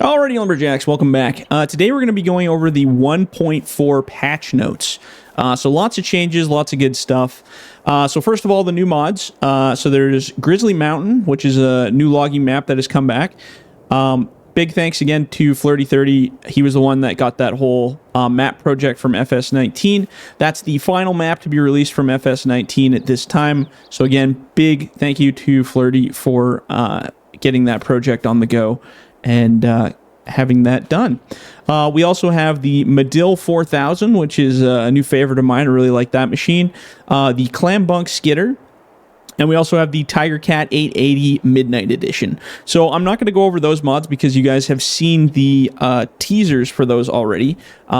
Alrighty, Lumberjacks, welcome back. Today we're going to be going over the 1.4 patch notes. So lots of changes, lots of good stuff. So first of all, the new mods. So there's Grizzly Mountain, which is a new logging map that has come back. Big thanks again to Flirty30. He was the one that got that whole map project from FS19. That's the final map to be released from FS19 at this time. So again, big thank you to Flirty for getting that project on the go and having that done. We also have the Madill 4000, which is a new favorite of mine. I really like that machine. The Clambunk Skidder. And we also have the Tiger Cat 880 Midnight Edition. So I'm not going to go over those mods because you guys have seen the teasers for those already.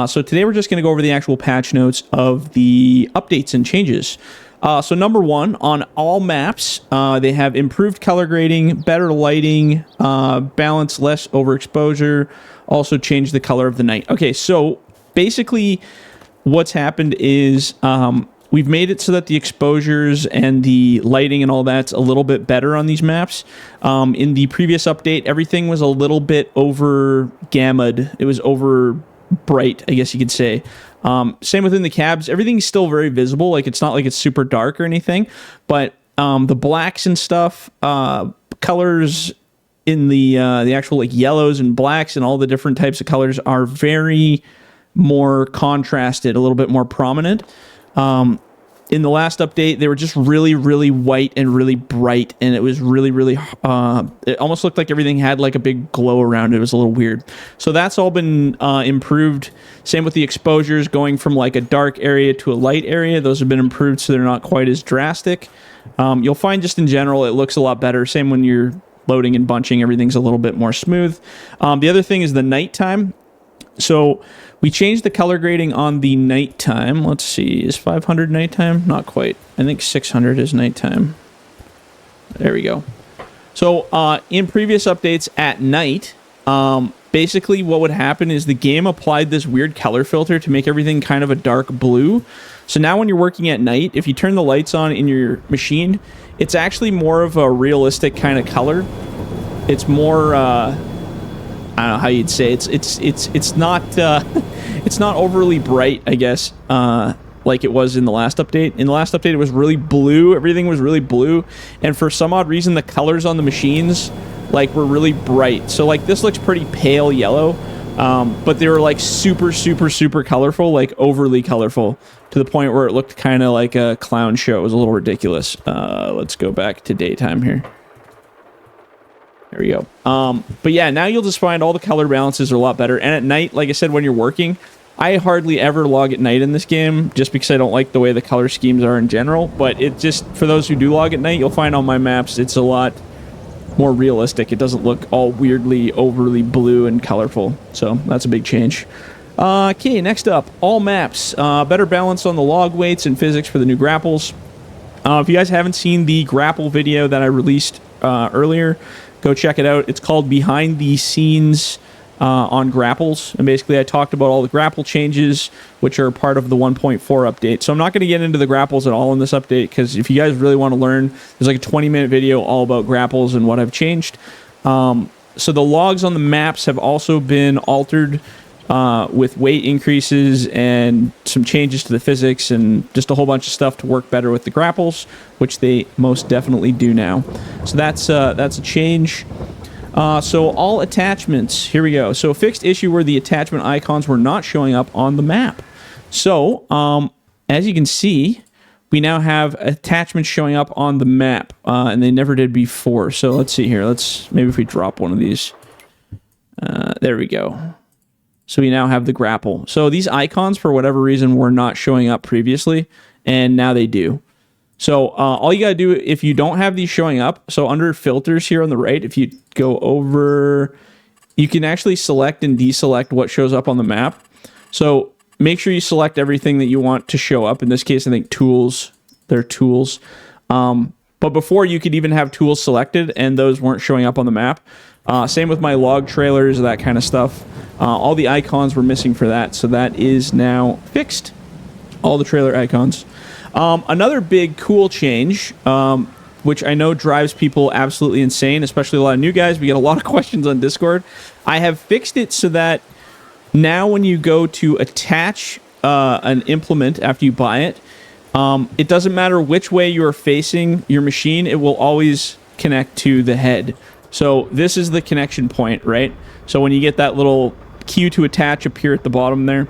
So today we're just going to go over the actual patch notes of the updates and changes. So number one, on all maps, they have improved color grading, better lighting, balance, less overexposure, also changed the color of the night. Okay, so basically what's happened is we've made it so that the exposures and the lighting and all that's a little bit better on these maps. In the previous update, everything was a little bit over gammaed. It was over bright, I guess you could say. Same within the cabs. Everything's still very visible. Like, it's not like it's super dark or anything, but the blacks and stuff, colors in the actual like yellows and blacks and all the different types of colors are very more contrasted, a little bit more prominent. In the last update, they were just really, really white and really bright, and it was really, really, it almost looked like everything had like a big glow around it. It was a little weird. So that's all been improved. Same with the exposures, going from like a dark area to a light area. Those have been improved so they're not quite as drastic. You'll find just in general, it looks a lot better. Same when you're loading and bunching, everything's a little bit more smooth. The other thing is the nighttime. So we changed the color grading on the nighttime. Let's see, is 500 nighttime? Not quite. I think 600 is nighttime. There we go. So in previous updates at night, basically what would happen is the game applied this weird color filter to make everything kind of a dark blue. So now when you're working at night, if you turn the lights on in your machine, it's actually more of a realistic kind of color. It's more... I don't know how you'd say it's not it's not overly bright, I guess, like it was in the last update. In the last update, it was really blue. Everything was really blue, and for some odd reason, the colors on the machines like were really bright. So like this looks pretty pale yellow, but they were like super, super, super colorful, like overly colorful, to the point where it looked kind of like a clown show. It was a little ridiculous. Let's go back to daytime here. There we go. But yeah, now you'll just find all the color balances are a lot better. And at night, like I said, when you're working, I hardly ever log at night in this game just because I don't like the way the color schemes are in general. But it just, for those who do log at night, you'll find on my maps, it's a lot more realistic. It doesn't look all weirdly, overly blue and colorful. So that's a big change. Okay, next up, all maps. Better balance on the log weights and physics for the new grapples. If you guys haven't seen the grapple video that I released earlier, go check it out. It's called Behind the Scenes on Grapples. And basically, I talked about all the grapple changes, which are part of the 1.4 update. So I'm not going to get into the grapples at all in this update, because if you guys really want to learn, there's like a 20-minute video all about grapples and what I've changed. So the logs on the maps have also been altered with weight increases and some changes to the physics and just a whole bunch of stuff to work better with the grapples, which they most definitely do now. So that's a change. So all attachments, here we go. So fixed issue where the attachment icons were not showing up on the map. So as you can see, we now have attachments showing up on the map, and they never did before. So let's see here. Maybe if we drop one of these. There we go. So we now have the grapple. So these icons, for whatever reason, were not showing up previously, and now they do. So all you got to do, if you don't have these showing up, so under filters here on the right, if you go over, you can actually select and deselect what shows up on the map. So make sure you select everything that you want to show up. In this case, I think tools, they're tools. But before, you could even have tools selected, and those weren't showing up on the map. Same with my log trailers, that kind of stuff. All the icons were missing for that, so that is now fixed. All the trailer icons. Another big cool change which I know drives people absolutely insane, especially a lot of new guys. We get a lot of questions on Discord. I have fixed it so that now when you go to attach an implement after you buy it, it doesn't matter which way you are facing your machine, it will always connect to the head. So this is the connection point, right? So when you get that little cue to attach appear at the bottom there,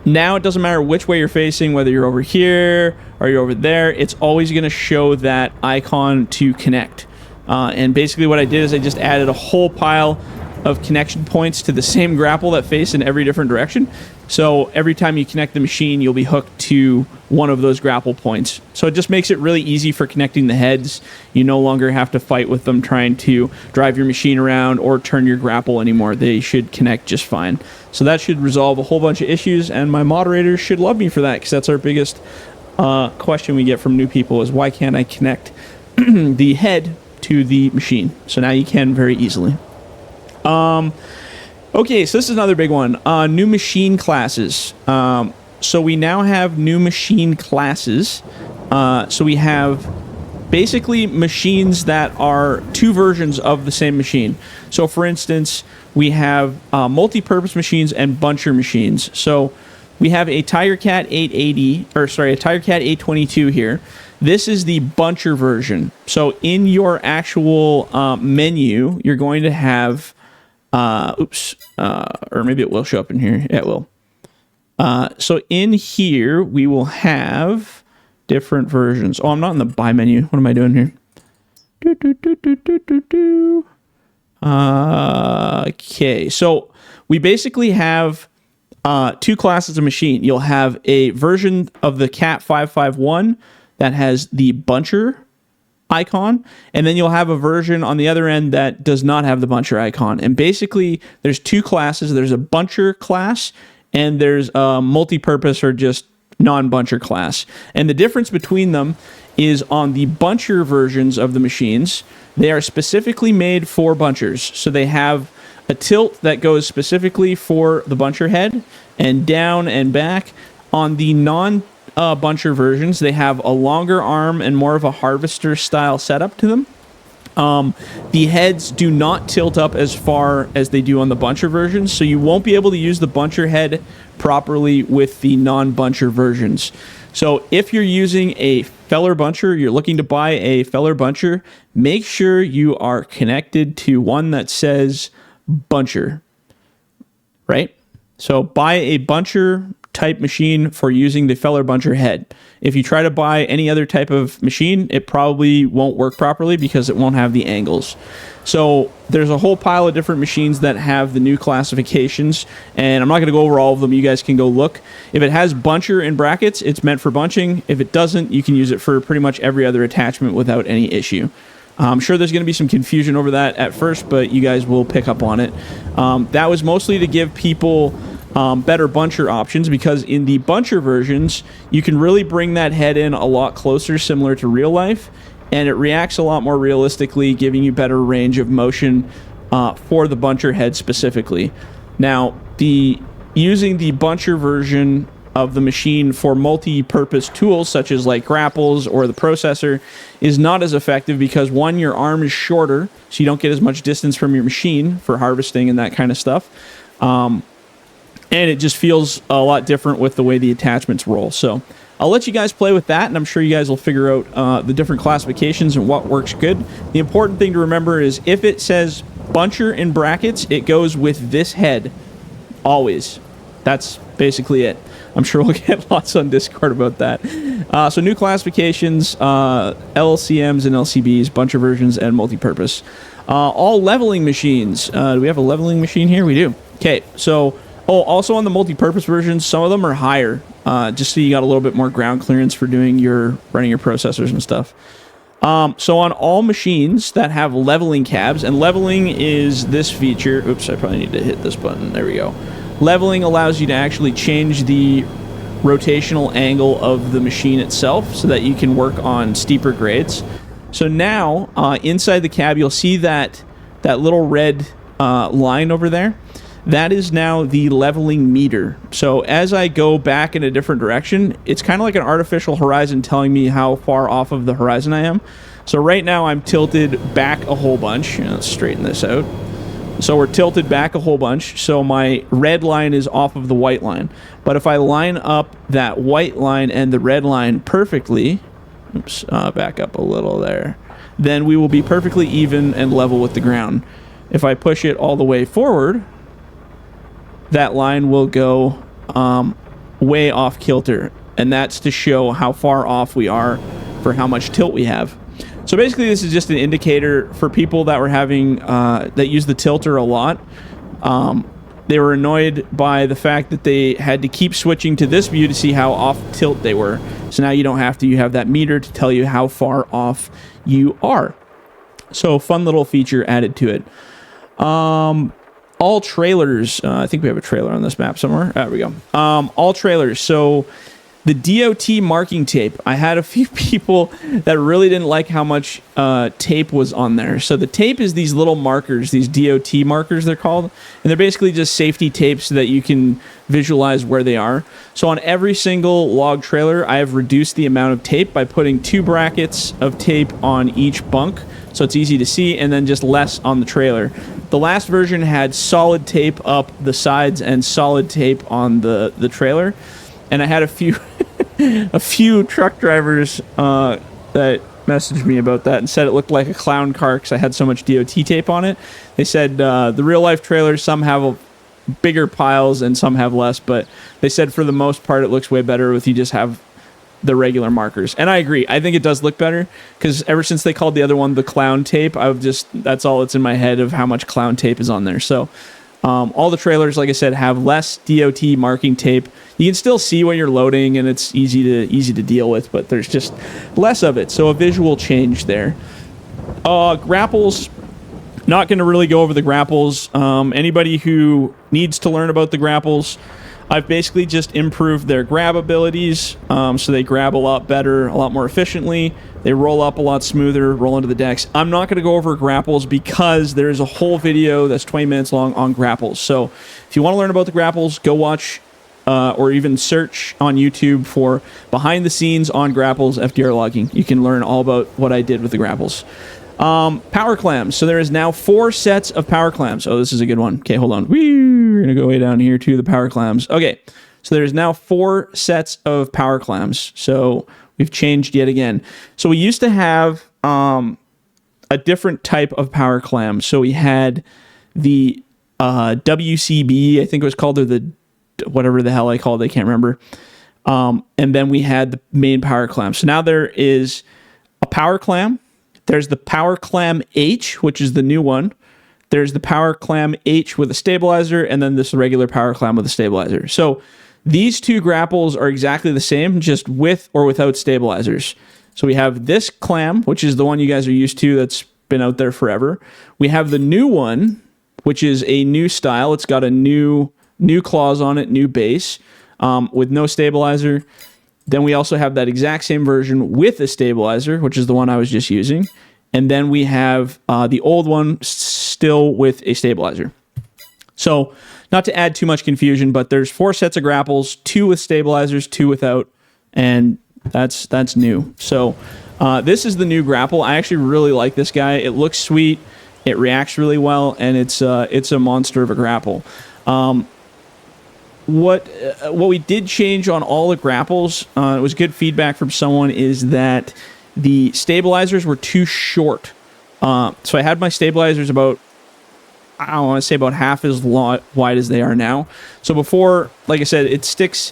now it doesn't matter which way you're facing, whether you're over here or you're over there, it's always going to show that icon to connect. And basically what I did is I just added a whole pile of connection points to the same grapple that face in every different direction. So every time you connect the machine, you'll be hooked to one of those grapple points. So it just makes it really easy for connecting the heads. You no longer have to fight with them trying to drive your machine around or turn your grapple anymore. They should connect just fine. So that should resolve a whole bunch of issues, and my moderators should love me for that, because that's our biggest question we get from new people is, why can't I connect the head to the machine? So now you can very easily. Okay, so this is another big one. New machine classes. So we now have new machine classes. So we have basically machines that are two versions of the same machine. So for instance, we have multi-purpose machines and buncher machines. So we have a Tigercat 880, or sorry, a Tigercat 822 here. This is the buncher version. So in your actual menu, you're going to have or maybe it will show up in here. Yeah, it will. So in here, we will have different versions. Oh, I'm not in the buy menu. What am I doing here? Okay, so we basically have two classes of machine. You'll have a version of the Cat 551 that has the buncher icon, and then you'll have a version on the other end that does not have the buncher icon. And basically there's two classes. There's a buncher class and there's a multi-purpose or just non-buncher class. And the difference between them is on the buncher versions of the machines, they are specifically made for bunchers. So they have a tilt that goes specifically for the buncher head and down and back. On the buncher versions, they have a longer arm and more of a harvester style setup to them. The heads do not tilt up as far as they do on the buncher versions, so you won't be able to use the buncher head properly with the non-buncher versions. So if you're using a feller buncher, you're looking to buy a feller buncher, make sure you are connected to one that says buncher, right? So buy a buncher type machine for using the feller buncher head. If you try to buy any other type of machine, it probably won't work properly because it won't have the angles. So there's a whole pile of different machines that have the new classifications, and I'm not going to go over all of them. You guys can go look. If it has buncher in brackets, it's meant for bunching. If it doesn't, you can use it for pretty much every other attachment without any issue. I'm sure there's going to be some confusion over that at first, but you guys will pick up on it. That was mostly to give people better buncher options, because in the buncher versions, you can really bring that head in a lot closer, similar to real life, and it reacts a lot more realistically, giving you better range of motion for the buncher head specifically. Now, using the buncher version of the machine for multi-purpose tools such as like Grapples or the processor is not as effective because, one, your arm is shorter, so you don't get as much distance from your machine for harvesting and that kind of stuff. And it just feels a lot different with the way the attachments roll. So I'll let you guys play with that, and I'm sure you guys will figure out the different classifications and what works good. The important thing to remember is if it says buncher in brackets, it goes with this head always. That's basically it. I'm sure we'll get lots on Discord about that. So new classifications, LCMs and LCBs, buncher versions, and multi-purpose. All leveling machines. Do we have a leveling machine here? We do. Okay, so... Oh, also on the multi-purpose versions, some of them are higher, just so you got a little bit more ground clearance for running your processors and stuff. So on all machines that have leveling cabs, and leveling is this feature. Oops, I probably need to hit this button. There we go. Leveling allows you to actually change the rotational angle of the machine itself so that you can work on steeper grades. So now, inside the cab, you'll see that little red line over there. that is now the leveling meter. So as I go back in a different direction, it's kind of like an artificial horizon telling me how far off of the horizon I am. So right now I'm tilted back a whole bunch. Let's straighten this out. So we're tilted back a whole bunch. So my red line is off of the white line. But if I line up that white line and the red line perfectly, oops, back up a little there, then we will be perfectly even and level with the ground. If I push it all the way forward, that line will go way off kilter, and that's to show how far off we are for how much tilt we have. So basically this is just an indicator for people that were having that use the tilter a lot. They were annoyed by the fact that they had to keep switching to this view to see how off tilt they were. So now you don't have to. You have that meter to tell you how far off you are. So fun little feature added to it. All trailers, I think we have a trailer on this map somewhere. There we go. All trailers. So the DOT marking tape. I had a few people that really didn't like how much tape was on there. So the tape is these little markers, these DOT markers they're called. And they're basically just safety tapes so that you can visualize where they are. So on every single log trailer, I have reduced the amount of tape by putting 2 brackets of tape on each bunk, so it's easy to see, and then just less on the trailer. The last version had solid tape up the sides and solid tape on the trailer. And I had a few a few truck drivers that messaged me about that and said it looked like a clown car because I had so much DOT tape on it. They said the real life trailers, some have bigger piles and some have less, but they said for the most part it looks way better if you just have the regular markers. And I agree. I think it does look better because ever since they called the other one the clown tape, that's all that's in my head of how much clown tape is on there. So all the trailers, like I said, have less DOT marking tape. You can still see when you're loading and it's easy to deal with, but there's just less of it. So a visual change there. Grapples, not going to really go over the grapples. Anybody who needs to learn about the grapples, I've basically just improved their grab abilities, so they grab a lot better, a lot more efficiently. They roll up a lot smoother, roll into the decks. I'm not going to go over grapples because there's a whole video that's 20 minutes long on grapples. So if you want to learn about the grapples, go watch or even search on YouTube for behind the scenes on grapples FDR logging. You can learn all about what I did with the grapples. Power clams. So there is now 4 sets of power clams. Oh, this is a good one. Okay, hold on. We're going to go way down here to the power clams. Okay, so there's now 4 sets of power clams. So we've changed yet again. So we used to have a different type of power clam. So we had the WCB, I think it was called, or the whatever the hell I called it, I can't remember. And then we had the main power clam. So now there is a power clam. There's the Power Clam H, which is the new one. There's the Power Clam H with a stabilizer, and then this regular Power Clam with a stabilizer. So these 2 grapples are exactly the same, just with or without stabilizers. So we have this clam, which is the one you guys are used to that's been out there forever. We have the new one, which is a new style. It's got a new claws on it, new base, with no stabilizer. Then we also have that exact same version with a stabilizer, which is the one I was just using. And then we have the old one still with a stabilizer. So not to add too much confusion, but there's 4 sets of grapples, 2 with stabilizers, 2 without, and that's new. So this is the new grapple. I actually really like this guy. It looks sweet. It reacts really well, and it's a monster of a grapple. What we did change on all the grapples, it was good feedback from someone, is that the stabilizers were too short. So I had my stabilizers about, I don't want to say about half as wide as they are now. So before, like I said, it sticks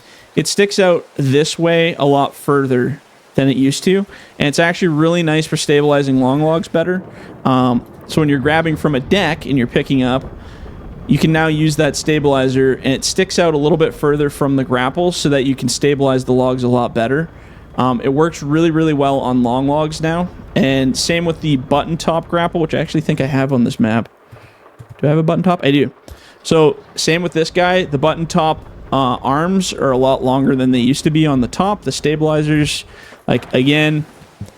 out this way a lot further than it used to, and it's actually really nice for stabilizing long logs better. So when you're grabbing from a deck and you're picking up, you can now use that stabilizer, and it sticks out a little bit further from the grapple so that you can stabilize the logs a lot better. It works really, really well on long logs now, and same with the button top grapple, which I actually think I have on this map. Do I have a button top? I do. So same with this guy. The button top arms are a lot longer than they used to be on the top. The stabilizers, like, again,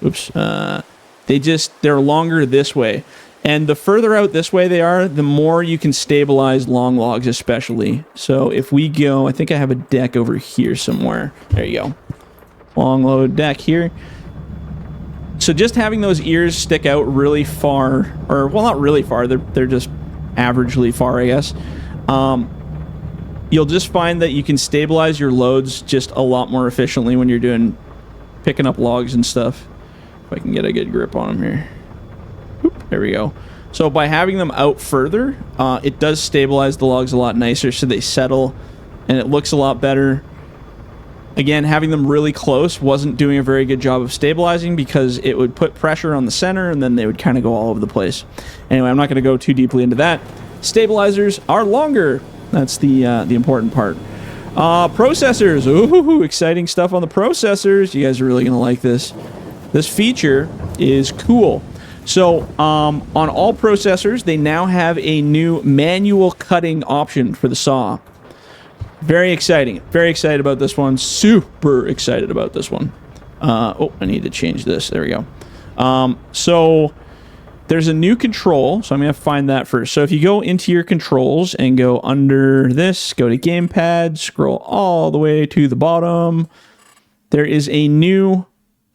oops, they're longer this way. And the further out this way they are, the more you can stabilize long logs especially. So if we go, I think I have a deck over here somewhere. There you go. Long load deck here. So just having those ears stick out really far, or well, not really far, they're just averagely far, I guess. You'll just find that you can stabilize your loads just a lot more efficiently when you're picking up logs and stuff. If I can get a good grip on them here. Oop, there we go. So by having them out further, it does stabilize the logs a lot nicer, so they settle and it looks a lot better. Again, having them really close wasn't doing a very good job of stabilizing because it would put pressure on the center and then they would kind of go all over the place. Anyway, I'm not going to go too deeply into that. Stabilizers are longer. That's the important part. Processors. Ooh, exciting stuff on the processors. You guys are really going to like this. This feature is cool. So on all processors, they now have a new manual cutting option for the saw. Very exciting. Very excited about this one. Super excited about this one. Oh, I need to change this. There we go. So there's a new control. So I'm going to find that first. So if you go into your controls and go under this, go to gamepad, scroll all the way to the bottom, there is a new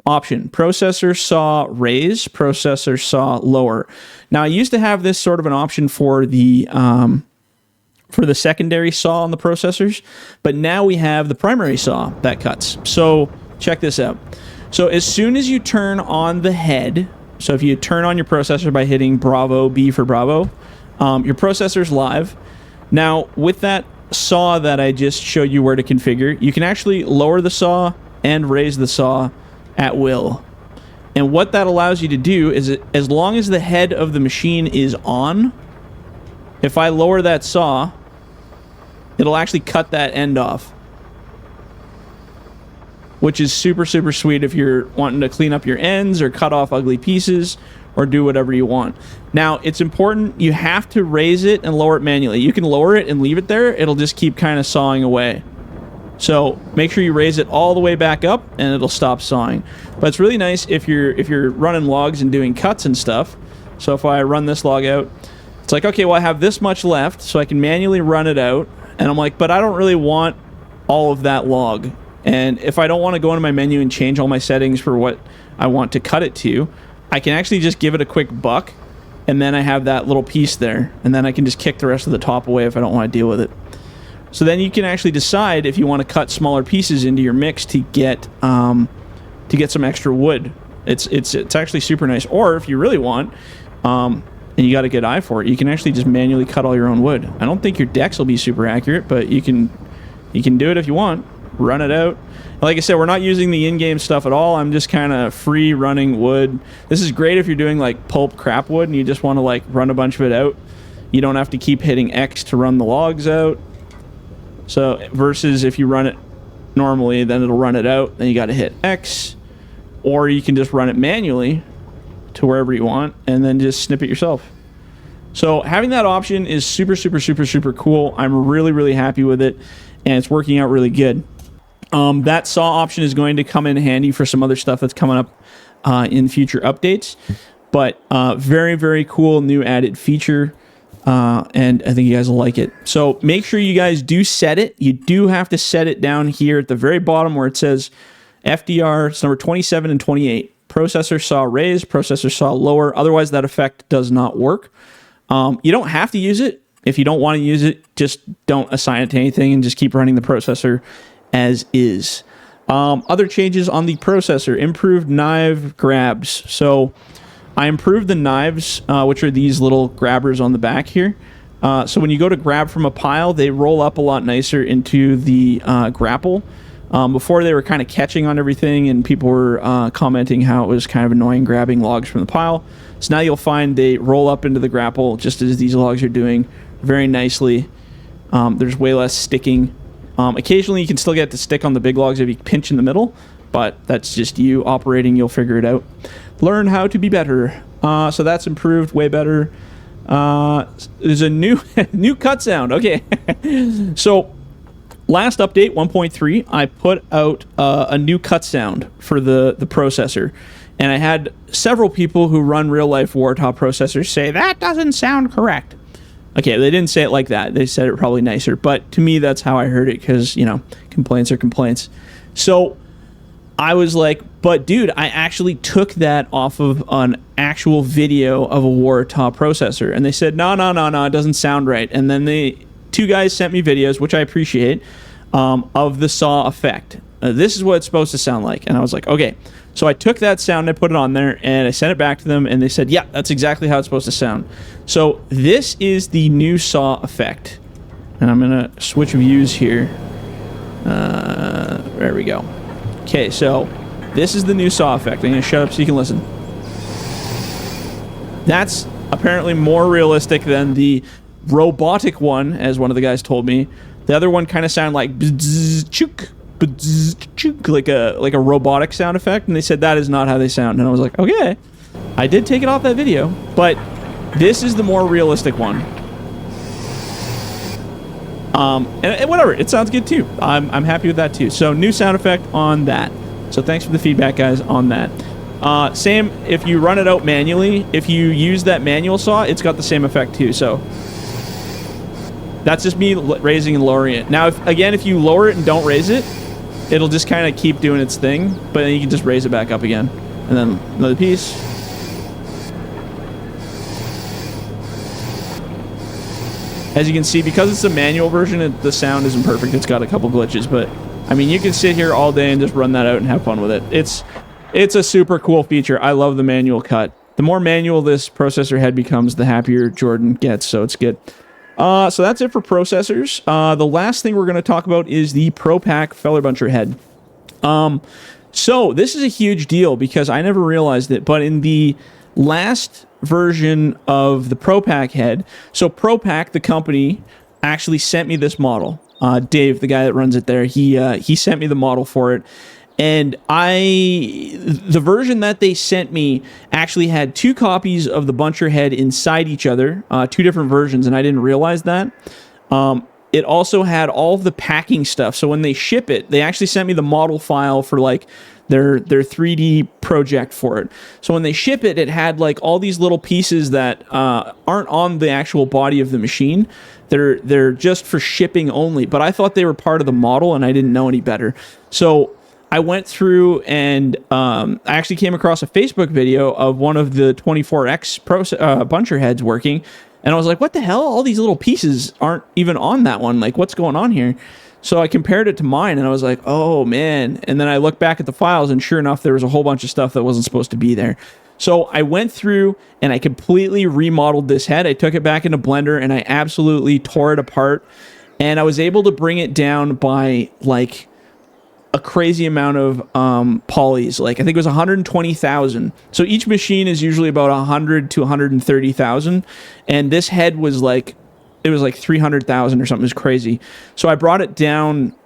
option. Processor saw raise, processor saw lower. Now I used to have this sort of an option for the secondary saw on the processors, but now we have the primary saw that cuts. So check this out. So as soon as you turn on the head, so if you turn on your processor by hitting Bravo, B for Bravo, your processor's live. Now with that saw that I just showed you where to configure, you can actually lower the saw and raise the saw at will. And what that allows you to do is, as long as the head of the machine is on, if I lower that saw, it'll actually cut that end off, which is super, super sweet if you're wanting to clean up your ends or cut off ugly pieces or do whatever you want. Now, it's important, you have to raise it and lower it manually. You can lower it and leave it there. It'll just keep kind of sawing away. So make sure you raise it all the way back up and it'll stop sawing. But it's really nice if you're running logs and doing cuts and stuff. So if I run this log out, it's like, okay, well, I have this much left, so I can manually run it out. And I'm like, but I don't really want all of that log. And if I don't want to go into my menu and change all my settings for what I want to cut it to, I can actually just give it a quick buck, and then I have that little piece there. And then I can just kick the rest of the top away if I don't want to deal with it. So then you can actually decide if you want to cut smaller pieces into your mix to get some extra wood. It's actually super nice. Or if you really want, and you got a good eye for it, you can actually just manually cut all your own wood. I don't think your decks will be super accurate, but you can do it if you want. Run it out. Like I said, we're not using the in-game stuff at all. I'm just kind of free running wood. This is great if you're doing like pulp crap wood and you just want to like run a bunch of it out. You don't have to keep hitting X to run the logs out. So versus if you run it normally, then it'll run it out. Then you got to hit X, or you can just run it manually to wherever you want and then just snip it yourself. So having that option is super, super, super, super cool. I'm really, really happy with it, and it's working out really good. That saw option is going to come in handy for some other stuff that's coming up in future updates. But very, very cool new added feature. And I think you guys will like it. So make sure you guys do set it. You do have to set it down here at the very bottom where it says FDR. It's number 27 and 28. Processor saw raise, processor saw lower. Otherwise, that effect does not work. You don't have to use it. If you don't want to use it, just don't assign it to anything and just keep running the processor as is. Other changes on the processor. Improved knife grabs. So I improved the knives, which are these little grabbers on the back here. So when you go to grab from a pile, they roll up a lot nicer into the grapple. Before they were kind of catching on everything, and people were commenting how it was kind of annoying grabbing logs from the pile. So now you'll find they roll up into the grapple just as these logs are doing very nicely. There's way less sticking. Occasionally you can still get to stick on the big logs if you pinch in the middle, but that's just you operating. You'll figure it out. Learn how to be better. So that's improved, way better. There's a new new cut sound. Okay. So last update, 1.3, I put out a new cut sound for the processor. And I had several people who run real-life Wartop processors say, that doesn't sound correct. Okay, they didn't say it like that. They said it probably nicer. But to me, that's how I heard it because, you know, complaints are complaints. So I was like, but dude, I actually took that off of an actual video of a Wartop processor. And they said, no, it doesn't sound right. And then two guys sent me videos, which I appreciate, of the saw effect. This is what it's supposed to sound like. And I was like, okay. So I took that sound, I put it on there, and I sent it back to them, and they said, yeah, that's exactly how it's supposed to sound. So this is the new saw effect. And I'm going to switch views here. There we go. Okay, so this is the new saw effect. I'm going to shut up so you can listen. That's apparently more realistic than the robotic one, as one of the guys told me. The other one kind of sounded like like a robotic sound effect, and they said that is not how they sound. And I was like, okay. I did take it off that video, but this is the more realistic one. And whatever, it sounds good too. I'm happy with that too. So new sound effect on that. So thanks for the feedback, guys, on that. Same if you run it out manually. If you use that manual saw, it's got the same effect too. So that's just me raising and lowering it. Now, if you lower it and don't raise it, it'll just kind of keep doing its thing, but then you can just raise it back up again. And then another piece. As you can see, because it's a manual version, the sound isn't perfect. It's got a couple glitches, but I mean, you can sit here all day and just run that out and have fun with it. It's a super cool feature. I love the manual cut. The more manual this processor head becomes, the happier Jordan gets, so it's good. So that's it for processors. The last thing we're going to talk about is the Proppack Feller Buncher head. So this is a huge deal because I never realized it, but in the last version of the Proppack head, so Proppack, the company, actually sent me this model. Dave, the guy that runs it there, he sent me the model for it. And the version that they sent me actually had 2 copies of the Buncher head inside each other, 2 different versions, and I didn't realize that. It also had all of the packing stuff. So when they ship it, they actually sent me the model file for like their 3D project for it. So when they ship it, it had like all these little pieces that aren't on the actual body of the machine. They're just for shipping only. But I thought they were part of the model, and I didn't know any better. So I went through and I actually came across a Facebook video of one of the 24X Buncher heads working. And I was like, what the hell? All these little pieces aren't even on that one. Like, what's going on here? So I compared it to mine, and I was like, oh, man. And then I looked back at the files, and sure enough, there was a whole bunch of stuff that wasn't supposed to be there. So I went through, and I completely remodeled this head. I took it back into Blender, and I absolutely tore it apart. And I was able to bring it down by, like, a crazy amount of polys. Like, I think it was 120,000. So each machine is usually about 100 to 130,000. And this head was like, it was like 300,000 or something. It was crazy. So I brought it down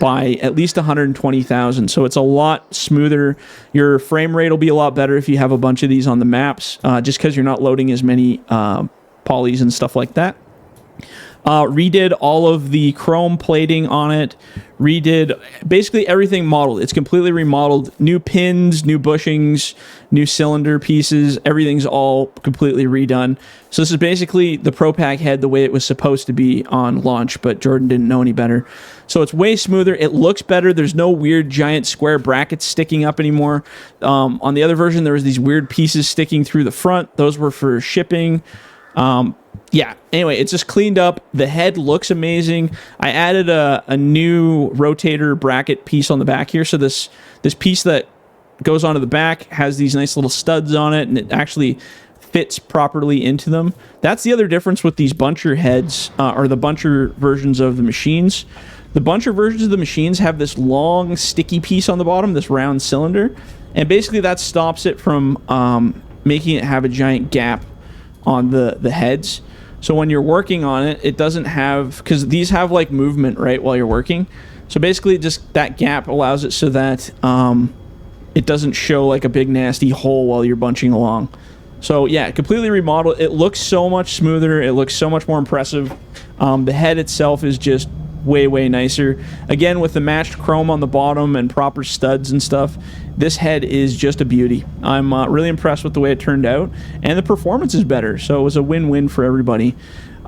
by at least 120,000. So it's a lot smoother. Your frame rate will be a lot better if you have a bunch of these on the maps, just because you're not loading as many polys and stuff like that. Redid all of the chrome plating on it, redid basically everything modeled. It's completely remodeled, new pins, new bushings, new cylinder pieces, everything's all completely redone. So this is basically the Proppack head the way it was supposed to be on launch, but Jordan didn't know any better. So it's way smoother, it looks better, there's no weird giant square brackets sticking up anymore. On the other version, there was these weird pieces sticking through the front, those were for shipping. Yeah, anyway, it's just cleaned up. The head looks amazing. I added a new rotator bracket piece on the back here. So this piece that goes onto the back has these nice little studs on it, and it actually fits properly into them. That's the other difference with these Buncher heads, or the Buncher versions of the machines. The Buncher versions of the machines have this long, sticky piece on the bottom, this round cylinder, and basically that stops it from making it have a giant gap on the heads. So when you're working on it, it doesn't have, because these have like movement, right, while you're working. So basically just that gap allows it so that it doesn't show like a big nasty hole while you're bunching along. So yeah, completely remodeled. It looks so much smoother. It looks so much more impressive. The head itself is just way nicer. Again, with the matched chrome on the bottom and proper studs and stuff, this head is just a beauty. I'm really impressed with the way it turned out, and the performance is better, so it was a win-win for everybody.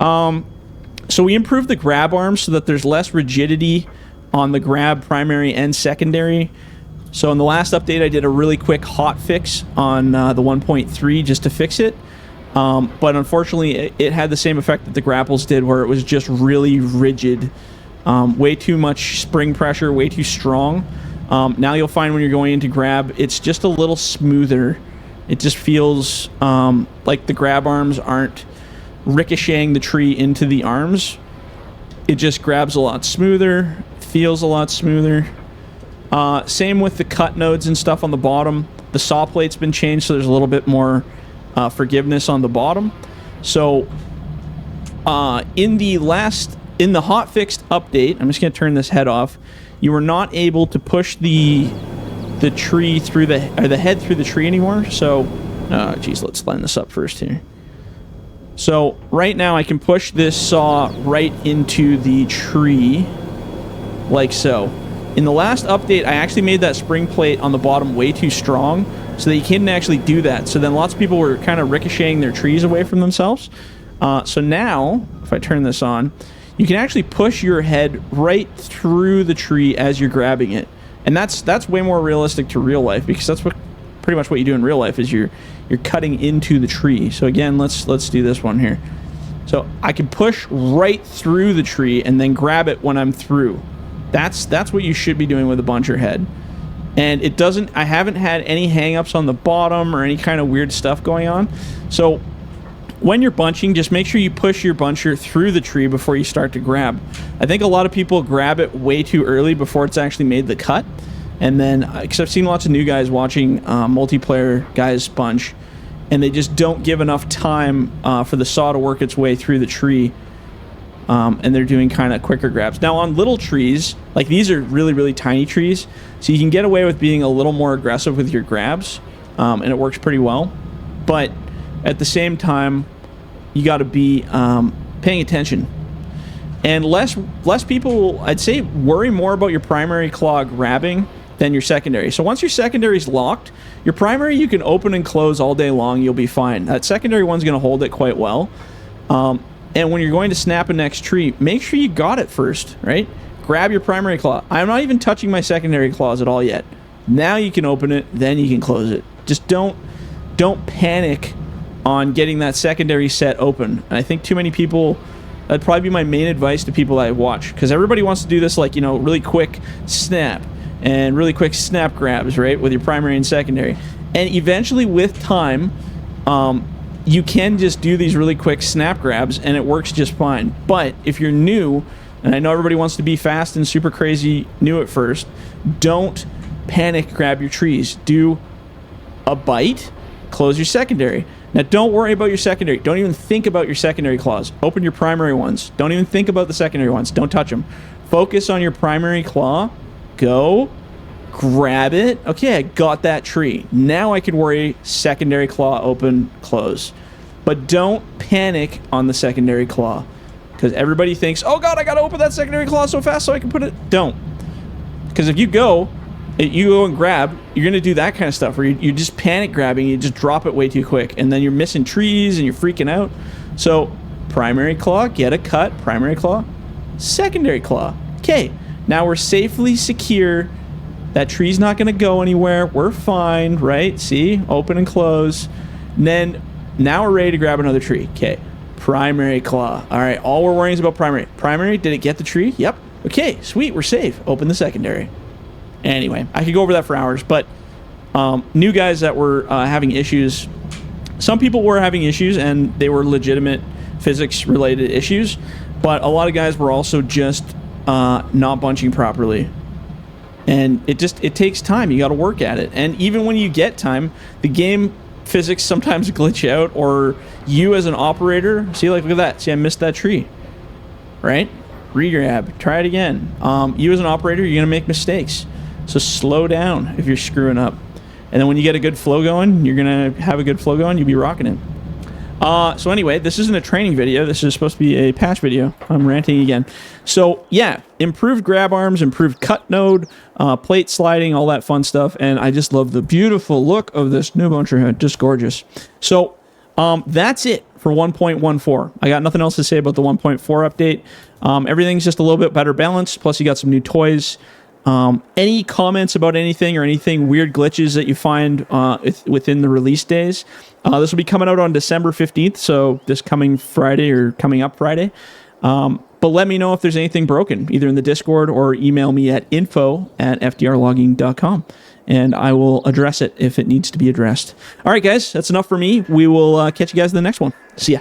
So we improved the grab arms so that there's less rigidity on the grab primary and secondary. So in the last update, I did a really quick hot fix on the 1.3 just to fix it. But unfortunately, it had the same effect that the Grapples did, where it was just really rigid. Way too much spring pressure, way too strong. Now you'll find when you're going into grab, it's just a little smoother. It just feels like the grab arms aren't ricocheting the tree into the arms. It just grabs a lot smoother, feels a lot smoother. Same with the cut nodes and stuff on the bottom. The saw plate's been changed, so there's a little bit more forgiveness on the bottom. So in the hot fixed update, I'm just going to turn this head off. You were not able to push the tree through the head through the tree anymore. So, geez, let's line this up first here. So right now I can push this saw right into the tree, like so. In the last update, I actually made that spring plate on the bottom way too strong, so that you couldn't actually do that. So then lots of people were kind of ricocheting their trees away from themselves. So now, if I turn this on, you can actually push your head right through the tree as you're grabbing it. And that's way more realistic to real life, because that's pretty much what you do in real life is you're cutting into the tree. So again, let's do this one here. So I can push right through the tree and then grab it when I'm through. That's what you should be doing with a buncher head. And it doesn't, I haven't had any hang-ups on the bottom or any kind of weird stuff going on. So when you're bunching, just make sure you push your buncher through the tree before you start to grab. I think a lot of people grab it way too early before it's actually made the cut. And then, because I've seen lots of new guys watching multiplayer guys bunch, and they just don't give enough time for the saw to work its way through the tree. And they're doing kind of quicker grabs. Now on little trees, like these are really, really tiny trees, so you can get away with being a little more aggressive with your grabs, and it works pretty well. But at the same time, you got to be paying attention. And less people, I'd say, worry more about your primary claw grabbing than your secondary. So once your secondary is locked, your primary you can open and close all day long, you'll be fine. That secondary one's going to hold it quite well. And when you're going to snap a next tree, make sure you got it first, right? Grab your primary claw. I'm not even touching my secondary claws at all yet. Now you can open it, then you can close it. Just don't panic on getting that secondary set open. And I think too many people, that'd probably be my main advice to people that I watch, because everybody wants to do this, like, you know, really quick snap and really quick snap grabs, right, with your primary and secondary. And eventually with time, you can just do these really quick snap grabs and it works just fine. But if you're new, and I know everybody wants to be fast and super crazy new at first, don't panic grab your trees. Do a bite, close your secondary. Now don't worry about your secondary. Don't even think about your secondary claws. Open your primary ones. Don't even think about the secondary ones. Don't touch them. Focus on your primary claw. Go. Grab it. Okay, I got that tree. Now I can worry secondary claw open, close. But don't panic on the secondary claw, because everybody thinks, oh god, I gotta open that secondary claw so fast so I can put it. Don't. Because if you go and grab, you're gonna do that kind of stuff where you're just panic grabbing, you just drop it way too quick, and then you're missing trees and you're freaking out. So primary claw, get a cut, primary claw, secondary claw. Okay, now we're safely secure. That tree's not going to go anywhere. We're fine, right? See? Open and close. And then, now we're ready to grab another tree. Okay. Primary claw. All right. All we're worrying is about primary. Primary, did it get the tree? Yep. Okay. Sweet. We're safe. Open the secondary. Anyway, I could go over that for hours, but new guys that were having issues, some people were having issues, and they were legitimate physics-related issues, but a lot of guys were also just not bunching properly. And it takes time. You got to work at it. And even when you get time, the game physics sometimes glitch out, or you as an operator, see, like, look at that. See, I missed that tree, right? Regrab, try it again. You as an operator, you're going to make mistakes. So slow down if you're screwing up. And then when you get a good flow going, you're going to have a good flow going, you'll be rocking it. So anyway, this isn't a training video. This is supposed to be a patch video. I'm ranting again. So yeah, improved grab arms, improved cut node, plate sliding, all that fun stuff. And I just love the beautiful look of this new Bucher head. Just gorgeous. So that's it for 1.14. I got nothing else to say about the 1.4 update. Everything's just a little bit better balanced. Plus you got some new toys. Any comments about anything or anything weird glitches that you find within the release days? This will be coming out on December 15th, so this coming Friday or coming up Friday. But let me know if there's anything broken, either in the Discord or email me at info@fdrlogging.com, and I will address it if it needs to be addressed. All right, guys, that's enough for me. We will catch you guys in the next one. See ya.